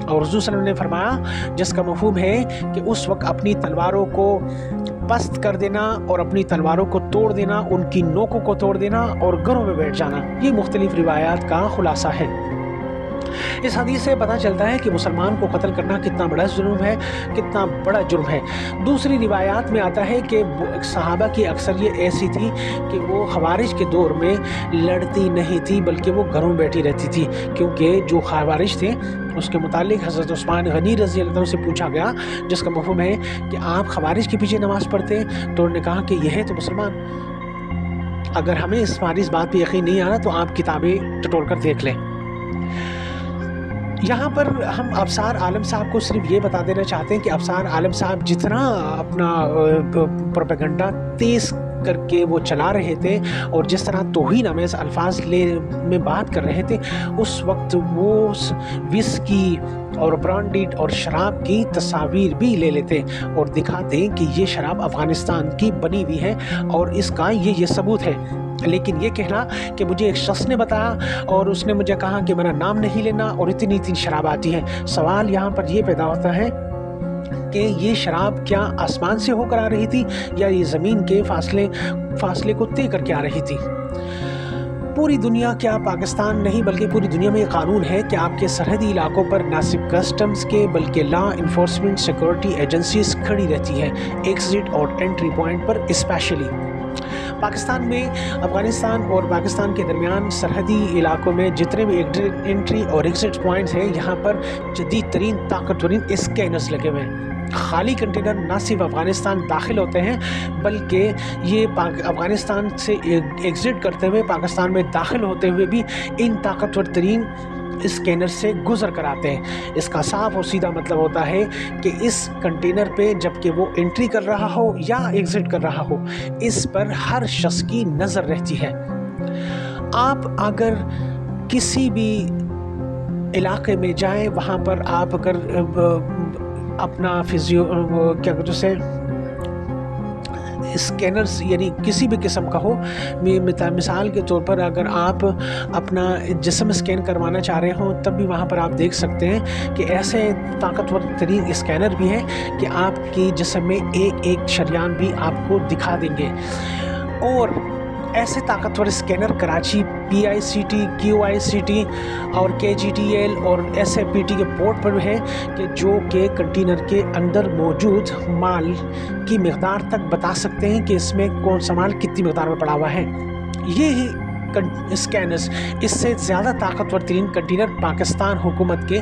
اور حضور صلی اللہ علیہ وسلم نے فرمایا جس کا مفہوم ہے کہ اس وقت اپنی تلواروں کو پست کر دینا اور اپنی تلواروں کو توڑ دینا، ان کی نوکوں کو توڑ دینا اور گھروں میں بیٹھ جانا۔ یہ مختلف روایات کا خلاصہ ہے۔ اس حدیث سے پتہ چلتا ہے کہ مسلمان کو قتل کرنا کتنا بڑا جرم ہے، کتنا بڑا جرم ہے۔ دوسری روایات میں آتا ہے کہ صحابہ کی اکثریت ایسی تھی کہ وہ خوارج کے دور میں لڑتی نہیں تھی بلکہ وہ گھروں میں بیٹھی رہتی تھی، کیونکہ جو خوارج تھے اس کے متعلق حضرت عثمان غنی رضی اللہ عنہ سے پوچھا گیا، جس کا مفہوم ہے کہ آپ خوارج کے پیچھے نماز پڑھتے ہیں؟ تو انہوں نے کہا کہ یہ ہے تو مسلمان۔ اگر ہمیں ہماری اس بات پہ یقین نہیں آ رہا تو آپ کتابیں ٹٹول کر دیکھ لیں۔ یہاں پر ہم ابصار عالم صاحب کو صرف یہ بتا دینا چاہتے ہیں کہ ابصار عالم صاحب جتنا اپنا پروپیگنڈا تیز کر کے وہ چلا رہے تھے اور جس طرح توہین آمیز الفاظ میں بات کر رہے تھے، اس وقت وہ وسکی اور برانڈیڈ اور شراب کی تصاویر بھی لے لیتے اور دکھاتے کہ یہ شراب افغانستان کی بنی ہوئی ہے اور اس کا یہ ثبوت ہے۔ لیکن یہ کہنا کہ مجھے ایک شخص نے بتایا اور اس نے مجھے کہا کہ میرا نام نہیں لینا اور اتنی شراب آتی ہے، سوال یہاں پر یہ پیدا ہوتا ہے کہ یہ شراب کیا آسمان سے ہو کر آ رہی تھی یا یہ زمین کے فاصلے کو طے کر کے آ رہی تھی؟ پوری دنیا، کیا پاکستان نہیں بلکہ پوری دنیا میں یہ قانون ہے کہ آپ کے سرحدی علاقوں پر نہ صرف کسٹمز کے بلکہ لا انفورسمنٹ سیکورٹی ایجنسیز کھڑی رہتی ہیں، ایگزٹ اور انٹری پوائنٹ پر اسپیشلی۔ پاکستان میں افغانستان اور پاکستان کے درمیان سرحدی علاقوں میں جتنے بھی انٹری اور ایگزٹ پوائنٹس ہیں، یہاں پر جدید ترین طاقتورین اسکینرز لگے ہوئے ہیں۔ خالی کنٹینر نہ صرف افغانستان داخل ہوتے ہیں بلکہ یہ افغانستان سے ایگزٹ کرتے ہوئے پاکستان میں داخل ہوتے ہوئے بھی ان طاقتور ترین اسکینر سے گزر کر آتے ہیں۔ اس کا صاف اور سیدھا مطلب ہوتا ہے کہ اس کنٹینر پہ جب کہ وہ انٹری کر رہا ہو یا ایگزٹ کر رہا ہو، اس پر ہر شخص کی نظر رہتی ہے۔ آپ اگر کسی بھی علاقے میں جائیں، وہاں پر آپ اگر اپنا کیا کہتے ہیں اسکینرز یعنی کسی بھی قسم کا ہو، مثال کے طور پر اگر آپ اپنا جسم اسکین کروانا چاہ رہے ہوں تب بھی وہاں پر آپ دیکھ سکتے ہیں کہ ایسے طاقتور ترین اسکینر بھی ہیں کہ آپ کی جسم میں ایک شریان بھی آپ کو دکھا دیں گے۔ اور ایسے طاقتور اسکینر کراچی PICT QICT اور KGTL اور SAPT کے پورٹ پر ہے کہ جو کہ کنٹینر کے اندر موجود مال کی مقدار تک بتا سکتے ہیں کہ اس میں کون سا مال کتنی مقدار میں پڑا ہوا ہے۔ یہ اسکینرز اس سے زیادہ طاقتور ترین کنٹینر پاکستان حکومت کے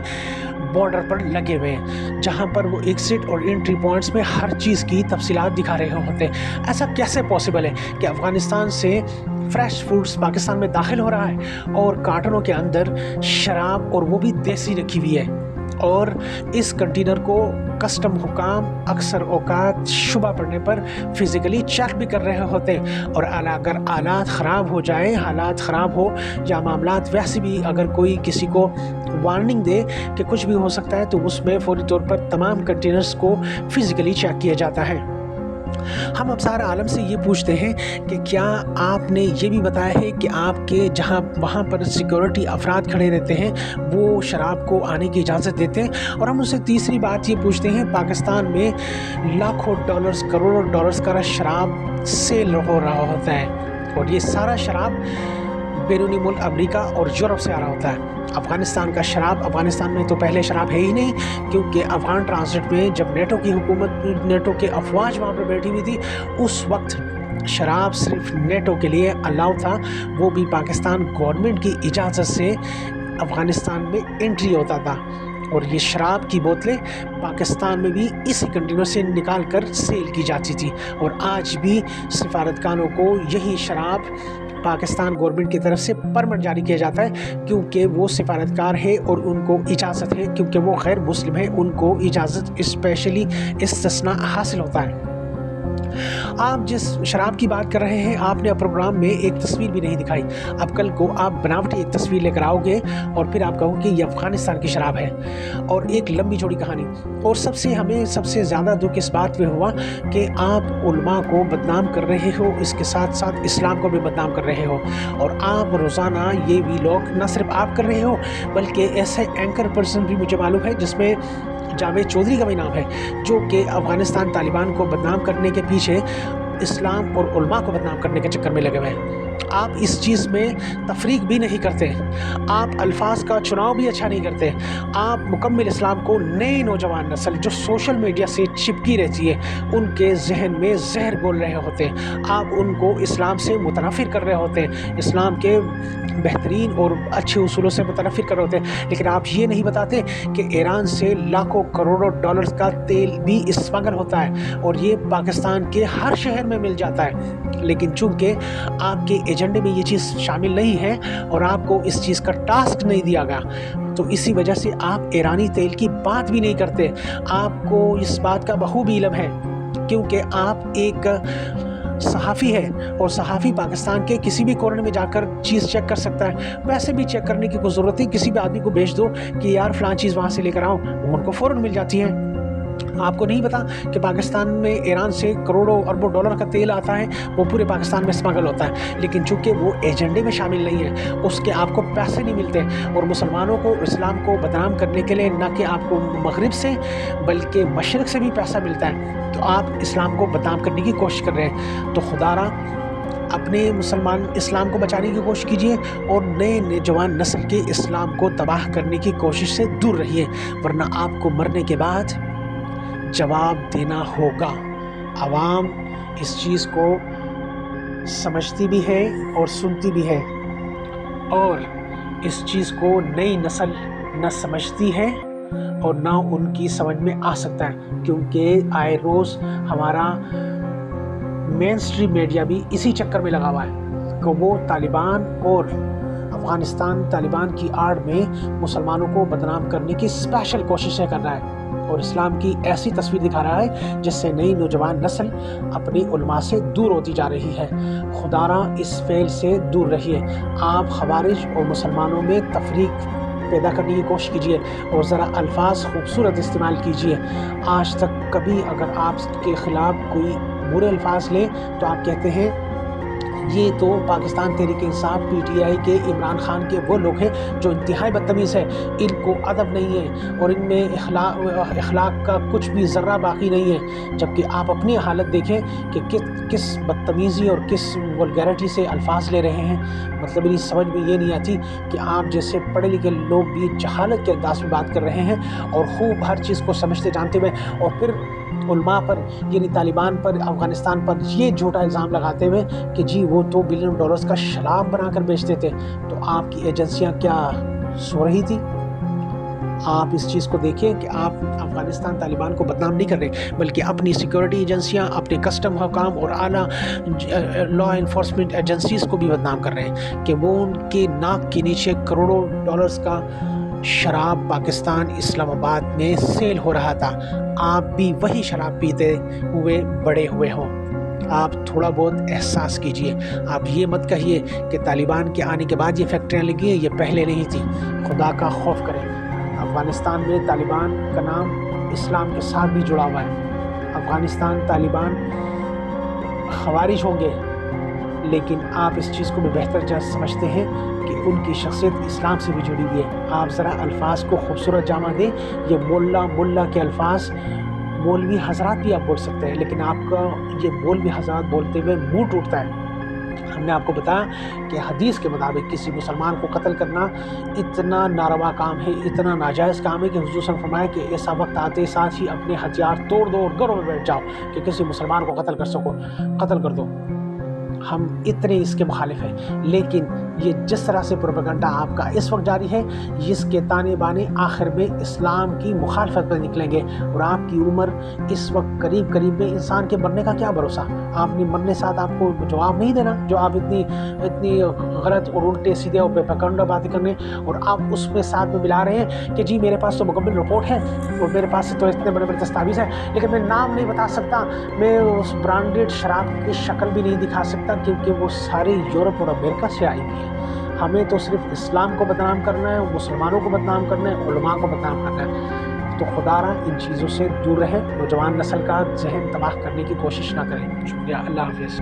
بارڈر پر لگے ہوئے ہیں، جہاں پر وہ ایگزٹ اور انٹری پوائنٹس میں ہر چیز کی تفصیلات دکھا رہے ہوتے ہیں۔ ایسا کیسے پاسبل ہے کہ افغانستان سے فریش فوڈز پاکستان میں داخل ہو رہا ہے اور کارٹنوں کے اندر شراب اور وہ بھی دیسی رکھی ہوئی ہے، اور اس کنٹینر کو کسٹم حکام اکثر اوقات شبہ پڑنے پر فزیکلی چیک بھی کر رہے ہوتے ہیں، اور اگر حالات خراب ہو جائیں، حالات خراب ہو یا معاملات ویسے بھی اگر کوئی کسی کو وارننگ دے کہ کچھ بھی ہو سکتا ہے تو اس میں فوری طور پر تمام کنٹینرز کو فزیکلی چیک کیا جاتا ہے۔ ہم ابصار عالم سے یہ پوچھتے ہیں کہ کیا آپ نے یہ بھی بتایا ہے کہ آپ کے وہاں پر سیکورٹی افراد کھڑے رہتے ہیں وہ شراب کو آنے کی اجازت دیتے ہیں؟ اور ہم اسے تیسری بات یہ پوچھتے ہیں، پاکستان میں لاکھوں ڈالرز کروڑوں ڈالرز کا شراب سیل ہو رہا ہوتا ہے اور یہ سارا شراب بیرونی ملک امریکہ اور یورپ سے آ رہا ہوتا ہے۔ افغانستان کا شراب، افغانستان میں تو پہلے شراب ہے ہی نہیں، کیونکہ افغان ٹرانزٹ میں جب نیٹو کی حکومت، نیٹو کے افواج وہاں پہ بیٹھی ہوئی تھی، اس وقت شراب صرف نیٹو کے لیے الاؤ تھا، وہ بھی پاکستان گورنمنٹ کی اجازت سے افغانستان میں انٹری ہوتا تھا، اور یہ شراب کی بوتلیں پاکستان میں بھی اسی کنٹینر سے نکال کر سیل کی جاتی تھی، اور آج بھی سفارتخانوں کو یہی شراب پاکستان گورنمنٹ کی طرف سے پرمٹ جاری کیا جاتا ہے، کیونکہ وہ سفارتکار ہے اور ان کو اجازت ہے، کیونکہ وہ غیر مسلم ہے، ان کو اجازت اسپیشلی استثناء حاصل ہوتا ہے۔ آپ جس شراب کی بات کر رہے ہیں، آپ نے پروگرام میں ایک تصویر بھی نہیں دکھائی. اب کل کو آپ بناوٹی ایک تصویر لے کر آؤ گے اور پھر آپ کہو کہ یہ افغانستان کی شراب ہے، اور ایک لمبی چوڑی کہانی. اور ہمیں سب سے زیادہ دکھ اس بات پہ ہوا کہ آپ علماء کو بدنام کر رہے ہو، اس کے ساتھ ساتھ اسلام کو بھی بدنام کر رہے ہو. اور آپ روزانہ یہ ویلاگ نہ صرف آپ کر رہے ہو بلکہ ایسے اینکر پرسن بھی مجھے معلوم ہے جس میں جاوید چودھری کا بھی نام ہے، جو کہ افغانستان طالبان کو بدنام کرنے کے پیچھے اسلام اور علماء کو بدنام کرنے کے چکر میں لگے ہوئے ہیں. آپ اس چیز میں تفریق بھی نہیں کرتے، آپ الفاظ کا چناؤ بھی اچھا نہیں کرتے. آپ مکمل اسلام کو نئی نوجوان نسل جو سوشل میڈیا سے چپکی رہتی ہے ان کے ذہن میں زہر گھول رہے ہوتے ہیں. آپ ان کو اسلام سے متنفر کر رہے ہوتے ہیں، اسلام کے بہترین اور اچھے اصولوں سے متنفر کر رہے ہوتے ہیں. لیکن آپ یہ نہیں بتاتے کہ ایران سے لاکھوں کروڑوں ڈالرز کا تیل بھی اسمگل ہوتا ہے اور یہ پاکستان کے ہر شہر میں مل جاتا ہے. لیکن چونکہ آپ کے ایجنڈے میں یہ چیز شامل نہیں ہے اور آپ کو اس چیز کا ٹاسک نہیں دیا گیا، تو اسی وجہ سے آپ ایرانی تیل کی بات بھی نہیں کرتے. آپ کو اس بات کا بخوبی علم ہے کیونکہ آپ ایک صحافی ہے، اور صحافی پاکستان کے کسی بھی کورنر میں جا کر چیز چیک کر سکتا ہے. ویسے بھی چیک کرنے کی کوئی ضرورت نہیں، کسی بھی آدمی کو بھیج دو کہ یار فلاں چیز وہاں سے لے کر آؤ، ان کو فوراً مل جاتی ہے. آپ کو نہیں پتا کہ پاکستان میں ایران سے کروڑوں اربوں ڈالر کا تیل آتا ہے، وہ پورے پاکستان میں اسمگل ہوتا ہے. لیکن چونکہ وہ ایجنڈے میں شامل نہیں ہے، اس کے آپ کو پیسے نہیں ملتے. اور مسلمانوں کو اسلام کو بدنام کرنے کے لیے نہ کہ آپ کو مغرب سے بلکہ مشرق سے بھی پیسہ ملتا ہے، تو آپ اسلام کو بدنام کرنے کی کوشش کر رہے ہیں. تو خدا را اپنے مسلمان اسلام کو بچانے کی کوشش کیجئے اور نئے نوجوان نسل کے اسلام کو تباہ کرنے کی کوشش سے دور رہیے، ورنہ آپ کو مرنے کے بعد جواب دینا ہوگا. عوام اس چیز کو سمجھتی بھی ہے اور سنتی بھی ہے، اور اس چیز کو نئی نسل نہ سمجھتی ہے اور نہ ان کی سمجھ میں آ سکتا ہے، کیونکہ آئے روز ہمارا مین سٹریم میڈیا بھی اسی چکر میں لگا ہوا ہے کہ وہ طالبان اور افغانستان طالبان کی آڑ میں مسلمانوں کو بدنام کرنے کی اسپیشل کوششیں کر رہا ہے اور اسلام کی ایسی تصویر دکھا رہا ہے جس سے نئی نوجوان نسل اپنی علماء سے دور ہوتی جا رہی ہے. خدا را اس فعل سے دور رہیے. آپ خوارج اور مسلمانوں میں تفریق پیدا کرنے کی کوشش کیجیے اور ذرا الفاظ خوبصورت استعمال کیجیے. آج تک کبھی اگر آپ کے خلاف کوئی برے الفاظ لیں تو آپ کہتے ہیں یہ تو Pakistan Tehreek Insaf P T I کے عمران خان کے وہ لوگ ہیں جو انتہائی بدتمیز ہیں، ان کو ادب نہیں ہے اور ان میں اخلاق کا کچھ بھی ذرہ باقی نہیں ہے. جبکہ آپ اپنی حالت دیکھیں کہ کس بدتمیزی اور کس ولگیرٹی سے الفاظ لے رہے ہیں. مطلب میری سمجھ میں یہ نہیں آتی کہ آپ جیسے پڑھے لکھے لوگ بھی جہالت کے انداز میں بات کر رہے ہیں اور خوب ہر چیز کو سمجھتے جانتے ہوئے، اور پھر علماء پر یعنی طالبان پر افغانستان پر یہ جھوٹا الزام لگاتے ہوئے کہ جی وہ $2 بلین کا شراب بنا کر بیچتے تھے. تو آپ کی ایجنسیاں کیا سو رہی تھی؟ آپ اس چیز کو دیکھیں کہ آپ افغانستان طالبان کو بدنام نہیں کر رہے بلکہ اپنی سیکورٹی ایجنسیاں، اپنے کسٹم حکام اور اعلیٰ لا انفورسمنٹ ایجنسیز کو بھی بدنام کر رہے ہیں کہ وہ ان کے ناک کے نیچے کروڑوں ڈالرز کا شراب پاکستان اسلام آباد میں سیل ہو رہا تھا. آپ بھی وہی شراب پیتے ہوئے بڑے ہوئے ہوں. آپ تھوڑا بہت احساس کیجئے. آپ یہ مت کہیے کہ طالبان کے آنے کے بعد یہ فیکٹریاں لگی ہیں، یہ پہلے نہیں تھی. خدا کا خوف کریں. افغانستان میں طالبان کا نام اسلام کے ساتھ بھی جڑا ہوا ہے. افغانستان طالبان خوارج ہوں گے لیکن آپ اس چیز کو بھی بہتر سمجھتے ہیں کہ ان کی شخصیت اسلام سے بھی جڑی ہوئی ہے. آپ ذرا الفاظ کو خوبصورت جامہ دیں. یہ ملا کے الفاظ مولوی حضرات بھی آپ بول سکتے ہیں، لیکن آپ کا یہ مولوی حضرات بولتے ہوئے منہ ٹوٹتا ہے. ہم نے آپ کو بتایا کہ حدیث کے مطابق کسی مسلمان کو قتل کرنا اتنا ناروا کام ہے، اتنا ناجائز کام ہے کہ حضور صلی اللہ علیہ وسلم نے فرمایا کہ ایسا وقت آتے ساتھ ہی اپنے ہتھیار توڑ دو اور گھروں میں بیٹھ جاؤ کہ کسی مسلمان کو قتل کر سکو. قتل کر دو. ہم اتنے اس کے مخالف ہیں، لیکن یہ جس طرح سے پروپیگنڈا آپ کا اس وقت جاری ہے، اس کے تانے بانے آخر میں اسلام کی مخالفت پر نکلیں گے، اور آپ کی عمر اس وقت قریب قریب میں، انسان کے مرنے کا کیا بھروسہ؟ آپ نے مرنے ساتھ آپ کو جواب نہیں دینا، جو آپ اتنی غلط اور الٹے سیدھے اور پروپیگنڈا باتیں کرنے، اور آپ اس میں ساتھ میں ملا رہے ہیں کہ جی میرے پاس تو مکمل رپورٹ ہے اور میرے پاس تو اتنے بڑے بڑے دستاویز ہیں، لیکن میں نام نہیں بتا سکتا، میں اس برانڈیڈ شراب کی شکل بھی نہیں دکھا سکتا، کیونکہ وہ سارے یورپ اور امریکہ سے آئی ہوئی ہے۔ ہمیں تو صرف اسلام کو بدنام کرنا ہے، مسلمانوں کو بدنام کرنا ہے، علماء کو بدنام کرنا ہے۔ تو خدا را ان چیزوں سے دور رہیں، نوجوان نسل کا ذہن تباہ کرنے کی کوشش نہ کریں۔ شکریہ، اللہ حافظ۔